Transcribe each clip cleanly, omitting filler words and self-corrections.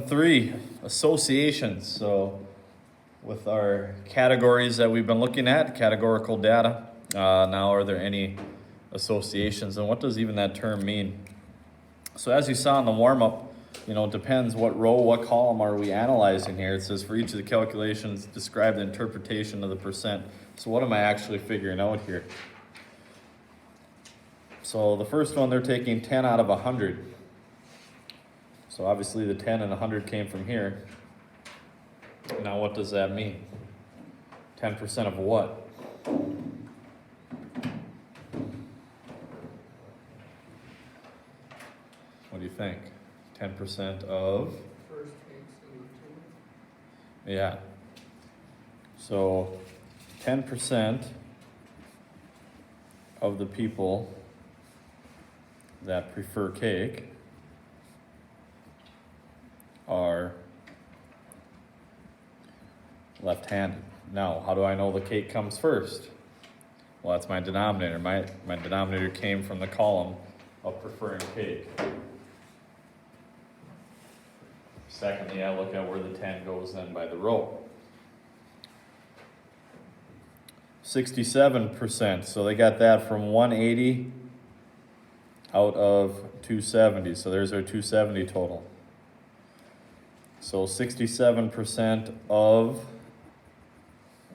3, associations. So with our categories that we've been looking at, categorical data, now are there any associations, and what does even that term mean? So as you saw in the warm-up, it depends what row, what column are we analyzing here. It says for each of the calculations, describe the interpretation of the percent. So what am I actually figuring out here? So the first one, they're taking 10 out of 100. So obviously the 10 and 100 came from here. Now what does that mean? 10% of what? What do you think? 10% of? First takes and two. Yeah. So 10% of the people that prefer cake are left-handed. Now, how do I know the cake comes first? Well, that's my denominator. My denominator came from the column of preferring cake. Secondly, I look at where the 10 goes then by the row. 67%, so they got that from 180 out of 270, so there's our 270 total. So 67% of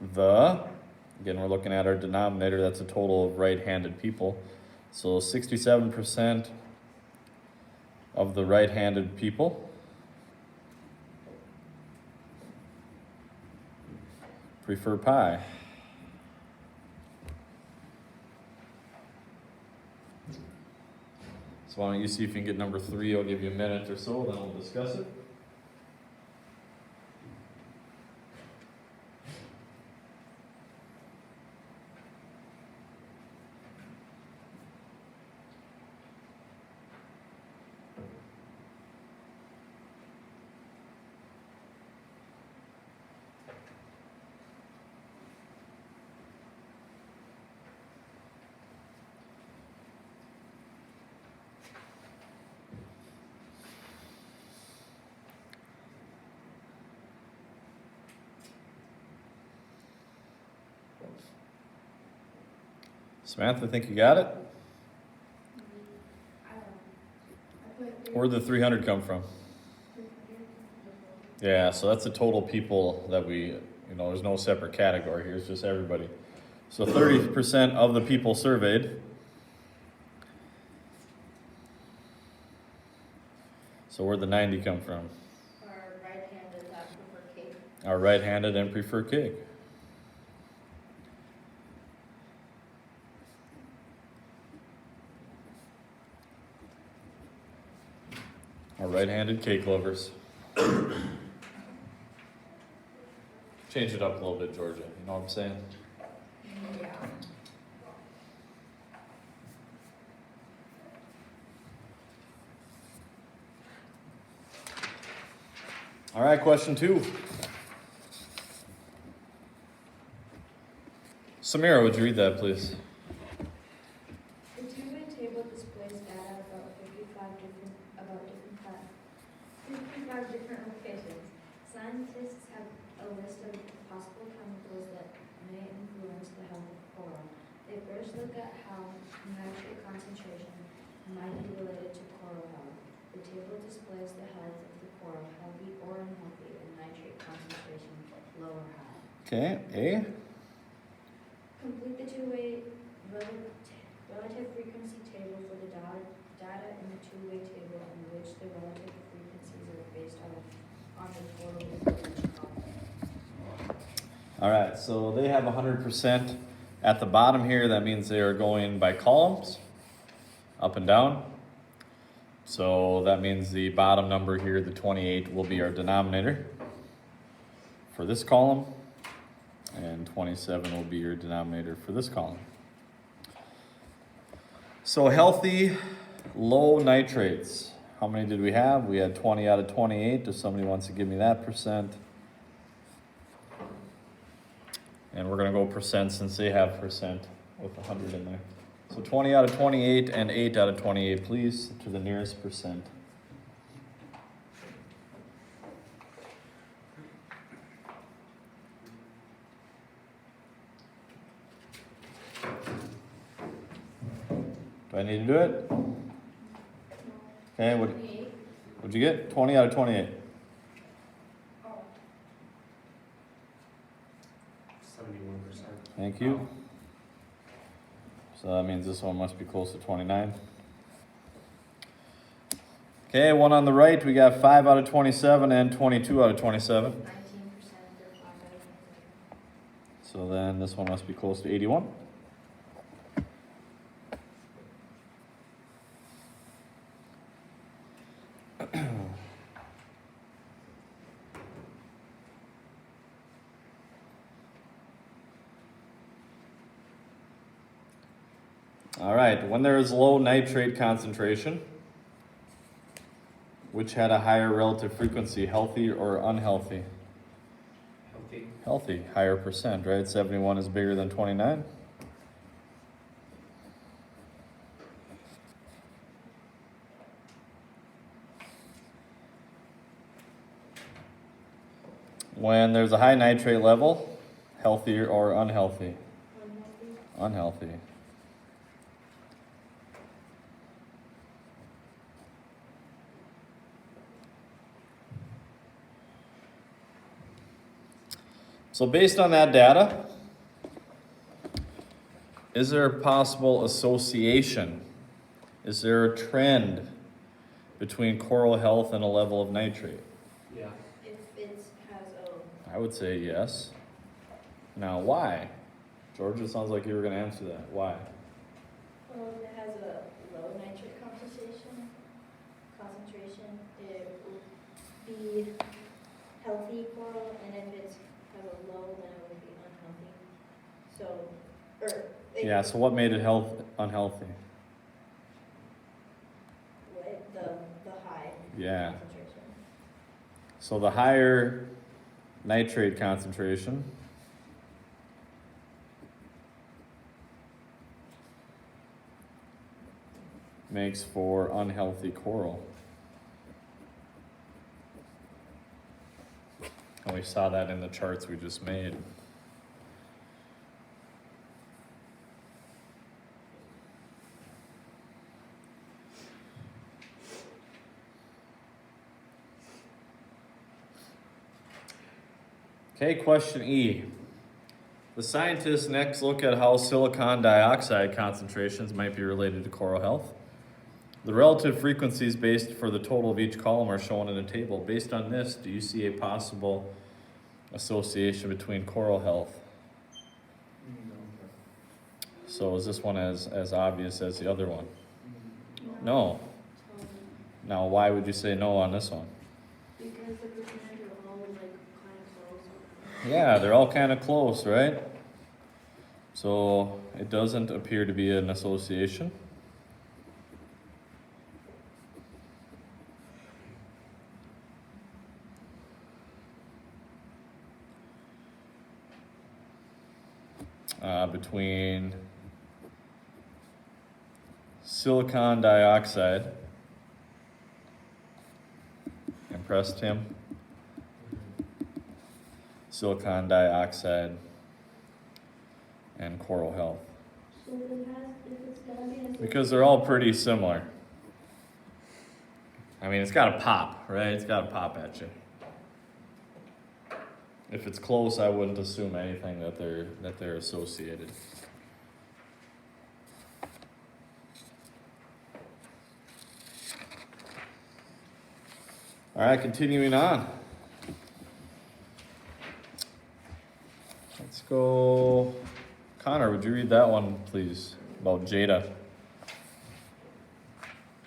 again, we're looking at our denominator, that's a total of right-handed people. So 67% of the right-handed people prefer pie. So why don't you see if you can get number 3, I'll give you a minute or so, then we'll discuss it. Samantha, I think you got it? Where'd the 300 come from? Yeah, so that's the total people that we, there's no separate category here, it's just everybody. So 30% of the people surveyed. So where'd the 90 come from? Our right-handed that prefer cake. Our right-handed and prefer cake. Our right-handed cake lovers. Change it up a little bit, Georgia. You know what I'm saying? Yeah. All right, question 2. Samira, would you read that, please? The two-way table displays data about 55 different locations. Scientists have a list of possible chemicals that may influence the health of coral. They first look at how nitrate concentration might be related to coral health. The table displays the health of the coral, healthy or unhealthy, and nitrate concentration, low or high. Okay, A. Complete the two-way relative frequency table for the data in the two-way table in which the relative frequencies are based on the total in each column. All right, so they have 100% at the bottom here. That means they are going by columns, up and down. So that means the bottom number here, the 28, will be our denominator for this column, and 27 will be your denominator for this column. So healthy, low nitrates. How many did we have? We had 20 out of 28. If somebody wants to give me that percent. And we're going to go percent since they have percent with 100 in there. So 20 out of 28 and 8 out of 28, please, to the nearest percent. Do I need to do it? Okay, what'd you get? 20 out of 28. 71%. Thank you. So that means this one must be close to 29. Okay, one on the right, we got 5 out of 27 and 22 out of 27. 19% or 5 out of 27. So then this one must be close to 81. All right, when there is low nitrate concentration, which had a higher relative frequency, healthy or unhealthy? Healthy. Healthy, higher percent, right? 71 is bigger than 29. When there's a high nitrate level, healthy or unhealthy? Unhealthy. So based on that data, is there a possible association? Is there a trend between coral health and a level of nitrate? Yeah. If it has a, I would say yes. Now, why? Georgia, it sounds like you were going to answer that. Why? well, if it has a low nitrate concentration, it will be healthy coral, and if it has a low, then it would be unhealthy. So, Yeah, so what made it unhealthy? the high Yeah. concentration. So the higher nitrate concentration makes for unhealthy coral. And we saw that in the charts we just made. Okay, question E. The scientists next look at how silicon dioxide concentrations might be related to coral health. The relative frequencies based for the total of each column are shown in a table. Based on this, do you see a possible association between coral health? So is this one as obvious as the other one? No. Now, why would you say no on this one? Because the percentage are all like kind of close. Yeah, they're all kind of close, right? So it doesn't appear to be an association. Between silicon dioxide, impressed him, silicon dioxide and coral health. So if it's gonna be a Because they're all pretty similar. I mean, it's got to pop, right? It's got to pop at you. If it's close, I wouldn't assume anything that they're associated. All right, continuing on. Let's go. Connor, would you read that one, please, about Jada?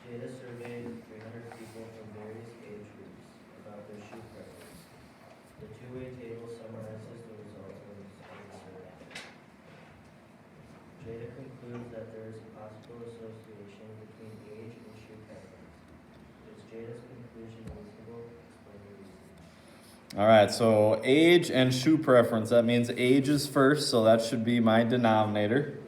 Jada surveyed 300 people from various age groups about their shoe preference. The two-way table summarizes the results of the survey. Jada concludes that there is a possible association between age and shoe preference. Is Jada's conclusion reasonable? Explain the reason. All right, so age and shoe preference. That means age is first, so that should be my denominator.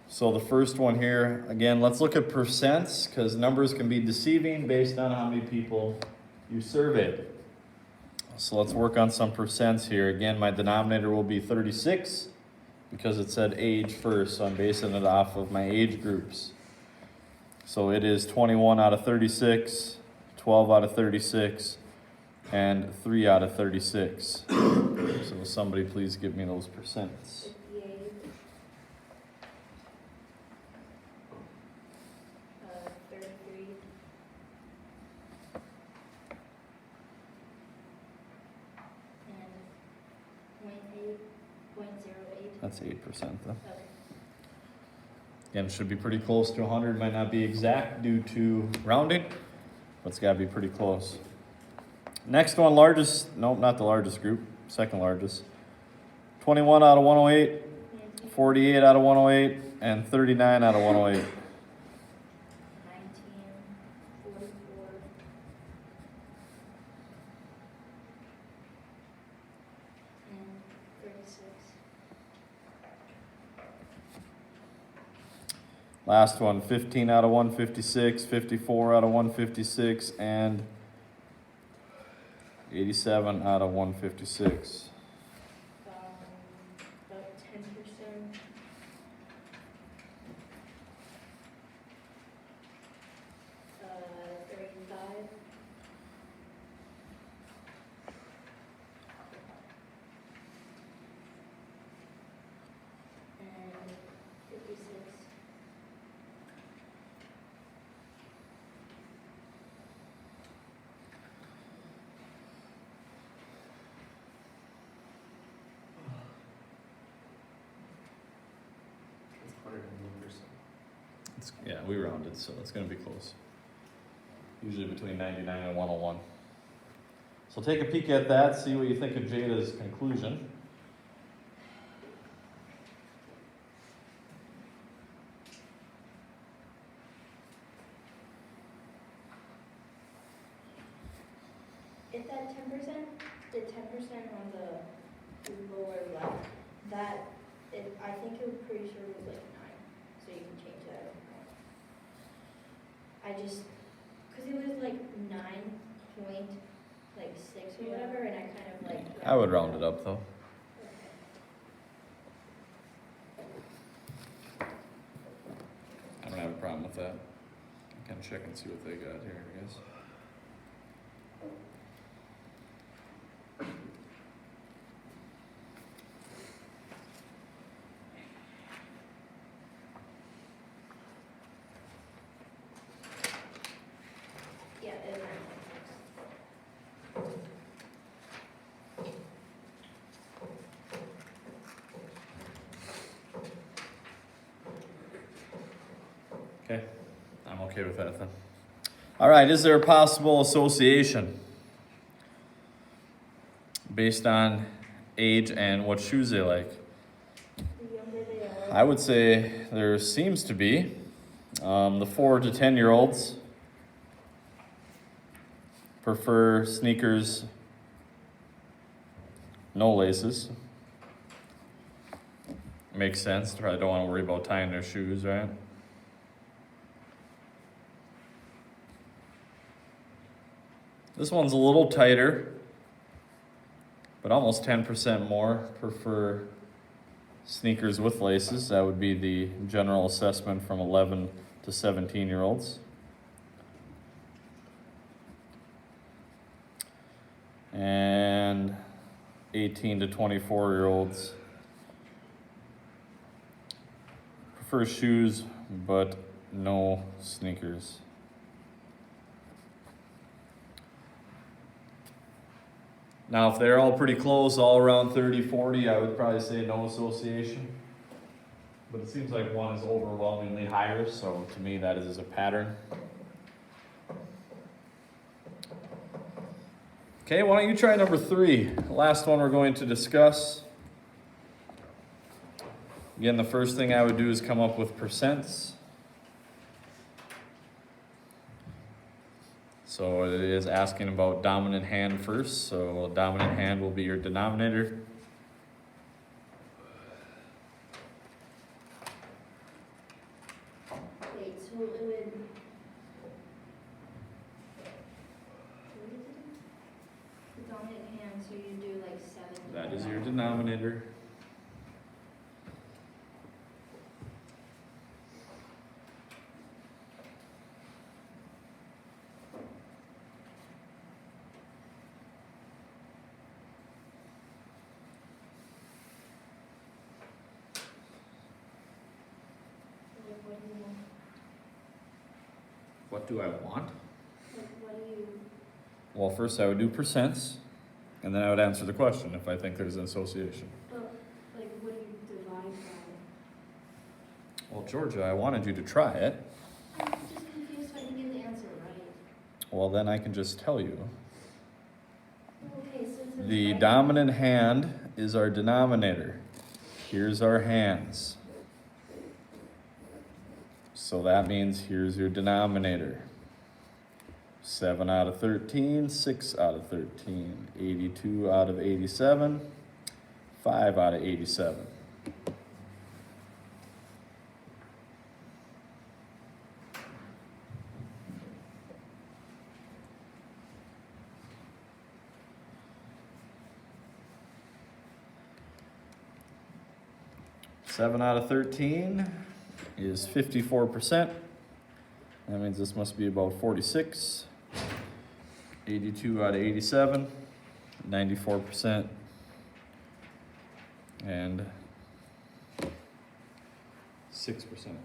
So the first one here, again, let's look at percents, because numbers can be deceiving based on how many people you surveyed. So let's work on some percents here. Again, my denominator will be 36, because it said age first, so I'm basing it off of my age groups. So it is 21 out of 36, 12 out of 36, and 3 out of 36. So somebody please give me those percents. 58. 33. And 0.08. That's 8% though. Okay. Again, it should be pretty close to 100, might not be exact due to rounding, but it's gotta be pretty close. Next one, largest, nope, not the largest group, second largest. 21 out of 108, Nancy, 48 out of 108, and 39 out of 108. 19, 44. And 36. Last one, 15 out of 156, 54 out of 156, and 87 out of 156. About 10%. Uh, 35. And 56. It's 101%. Yeah, we rounded, so it's gonna be close. Usually between 99 and 101. So take a peek at that, see what you think of Jada's conclusion. If that 10%, the 10% on the lower left, that, I think it was pretty sure it was like 9, so you can change that if you want. I just, cause it was like 9.6 or whatever, and I kind of like. I would round it up though. Okay. I don't have a problem with that. I can check and see what they got here, I guess. Yeah, it is 9.6. Okay, I'm okay with that then. All right, is there a possible association based on age and what shoes they like? The younger they are. I would say there seems to be. The 4 to 10-year-olds prefer sneakers, no laces. Makes sense. They probably don't want to worry about tying their shoes, right? This one's a little tighter, but almost 10% more prefer sneakers with laces. That would be the general assessment from 11 to 17-year-olds. And 18 to 24-year-olds prefer shoes, but no sneakers. Now, if they're all pretty close, all around 30, 40, I would probably say no association. But it seems like one is overwhelmingly higher, so to me that is a pattern. Okay, why don't you try number 3? The last one we're going to discuss. Again, the first thing I would do is come up with percents. So it is asking about dominant hand first, so dominant hand will be your denominator. Wait, so it would. The dominant hand, so you do like 7. That is your denominator. What do I want? Like, what do you, Well, first I would do percents, and then I would answer the question if I think there's an association. But, like, what do you divide by? Well, Georgia, I wanted you to try it. I'm just confused so I can get the answer right. Well, then I can just tell you. Okay, so it says The right- dominant hand is our denominator. Here's our hands. So that means here's your denominator. 7 out of 13, 6 out of 13, 82 out of 87, 5 out of 87. Seven out of 13 is 54%. That means this must be about 46. 82 out of 87, 94%. And 6%.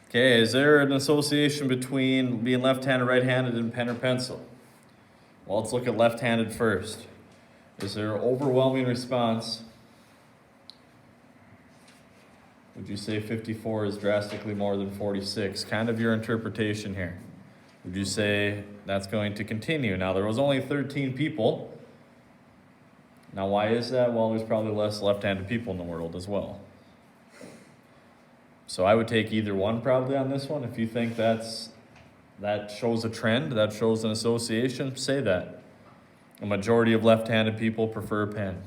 Okay, is there an association between being left-handed, right-handed, and pen or pencil? Well, let's look at left-handed first. Is there an overwhelming response? Would you say 54 is drastically more than 46? Kind of your interpretation here. Would you say that's going to continue? Now, there was only 13 people. Now, why is that? Well, there's probably less left-handed people in the world as well. So I would take either one probably on this one. If you think that shows a trend, that shows an association, say that. A majority of left-handed people prefer a pen.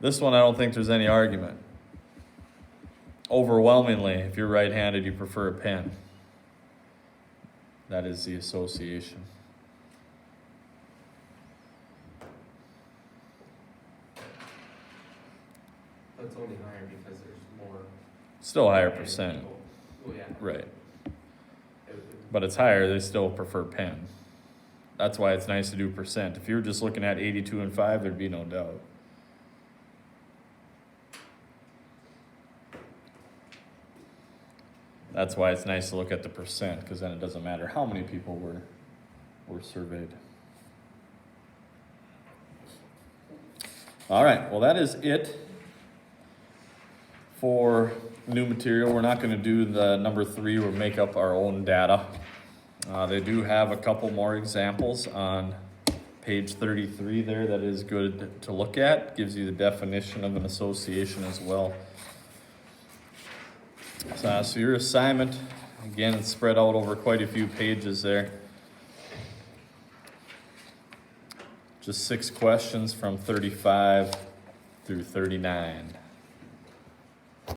This one, I don't think there's any argument. Overwhelmingly, if you're right-handed, you prefer a pen. That is the association. But it's only higher because there's more. Still a higher percent, Oh, yeah. right. But it's higher, they still prefer pen. That's why it's nice to do percent. If you were just looking at 82 and 5, there'd be no doubt. That's why it's nice to look at the percent, because then it doesn't matter how many people were surveyed. All right, well, that is it for new material. We're not going to do the number 3 or make up our own data. They do have a couple more examples on page 33 there that is good to look at. Gives you the definition of an association as well. So your assignment, again, it's spread out over quite a few pages there. Just 6 questions from 35 through 39.